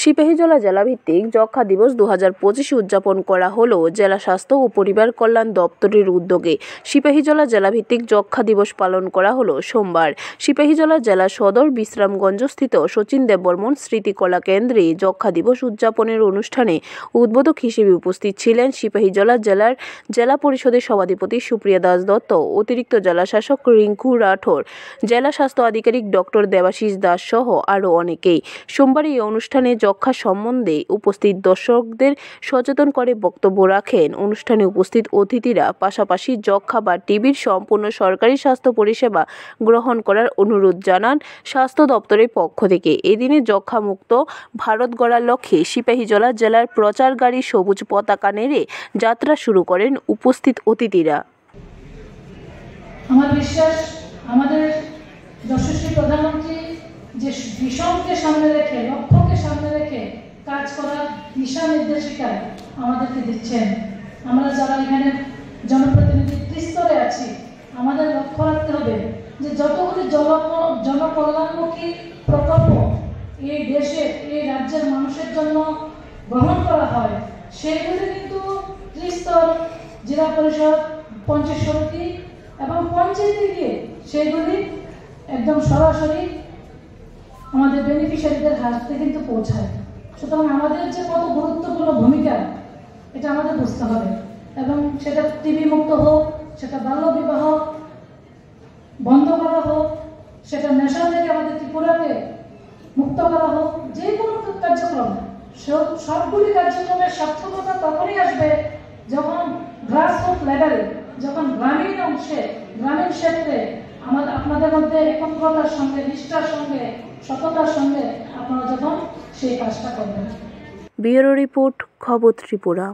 সিপাহীজলা জেলাভিত্তিক যক্ষ্মা দিবস 2025 উদযাপন করা হলো জেলা স্বাস্থ্য ও পরিবার কল্যাণ দপ্তরের উদ্যোগে। সিপাহীজলা জেলাভিত্তিক যক্ষ্মা দিবস পালন করা হলো সোমবার। সিপাহীজলা জেলা সদর বিশ্রামগঞ্জস্থিত শচীন দেববর্মন স্মৃতিকলা কেন্দ্রে যক্ষ্মা দিবস উদযাপনের অনুষ্ঠানে উদ্বোধক হিসেবে উপস্থিত ছিলেন সিপাহীজলা জেলার জেলা পরিষদের সভাধিপতি সুপ্রিয়া দাস দত্ত, অতিরিক্ত জেলা শাসক রিঙ্কু রাঠোর, জেলা স্বাস্থ্য আধিকারিক ডক্টর দেবাশিস দাস সহ আরও অনেকেই। সোমবার এই অনুষ্ঠানে যক্ষ্মা সম্বন্ধে উপস্থিত দর্শকদের সচেতন করে বক্তব্য রাখেন। অনুষ্ঠানে উপস্থিত অতিথিরা পাশাপাশি যক্ষ্মা বা টিবির সম্পূর্ণ সরকারি স্বাস্থ্য পরিষেবা গ্রহণ করার অনুরোধ জানান স্বাস্থ্য দপ্তরের পক্ষ থেকে। এদিনে যক্ষ্মা মুক্ত ভারত গড়ার লক্ষ্যে সিপাহীজলা জেলার প্রচার গাড়ি সবুজ পতাকা নেড়ে যাত্রা শুরু করেন উপস্থিত অতিথিরা। আমার বিশ্বাস আমাদের যশস্বী প্রধানমন্ত্রী যে ভীষণকে সামনে রেখে, লক্ষ্যকে সামনে রেখে কাজ করার দিশা নির্দেশিকা আমাদেরকে দিচ্ছেন। আমরা যারা এখানে জনপ্রতিনিধি স্তরে আছি, আমাদের লক্ষ্য রাখতে হবে যে যতগুলি জনকল্যাণমুখী প্রকল্প এই দেশে, এই রাজ্যের মানুষের জন্য গ্রহণ করা হয়, সেইগুলি কিন্তু ত্রিস্তর, জেলা পরিষদ, পঞ্চায়েত সমিতি এবং পঞ্চায়েতে গিয়ে সেগুলি একদম সরাসরি আমাদের বেনিফিশিয়ারিদের হাতে কিন্তু পৌঁছায়। সুতরাং আমাদের যে কত গুরুত্বপূর্ণ ভূমিকা এটা আমাদের বুঝতে হবে, এবং সেটা টিবি মুক্ত হোক, সেটা বাল্য বিবাহ বন্ধ করা হোক, সেটা নেশা থেকে আমাদের ত্রিপুরাকে মুক্ত করা হোক, যে কোনো কার্যক্রম, সবগুলি কার্যক্রমের সার্থকতা তখনই আসবে যখন গ্রাসরুট লেভেলে, যখন গ্রামীণ অংশে, গ্রামীণ ক্ষেত্রে আপনাদের মধ্যে একত্রতার সঙ্গে, নিষ্ঠার সঙ্গে, সততার সঙ্গে আপনারা যখন সেই কাজটা করবেন। ব্যুরো রিপোর্ট, খবর ত্রিপুরা।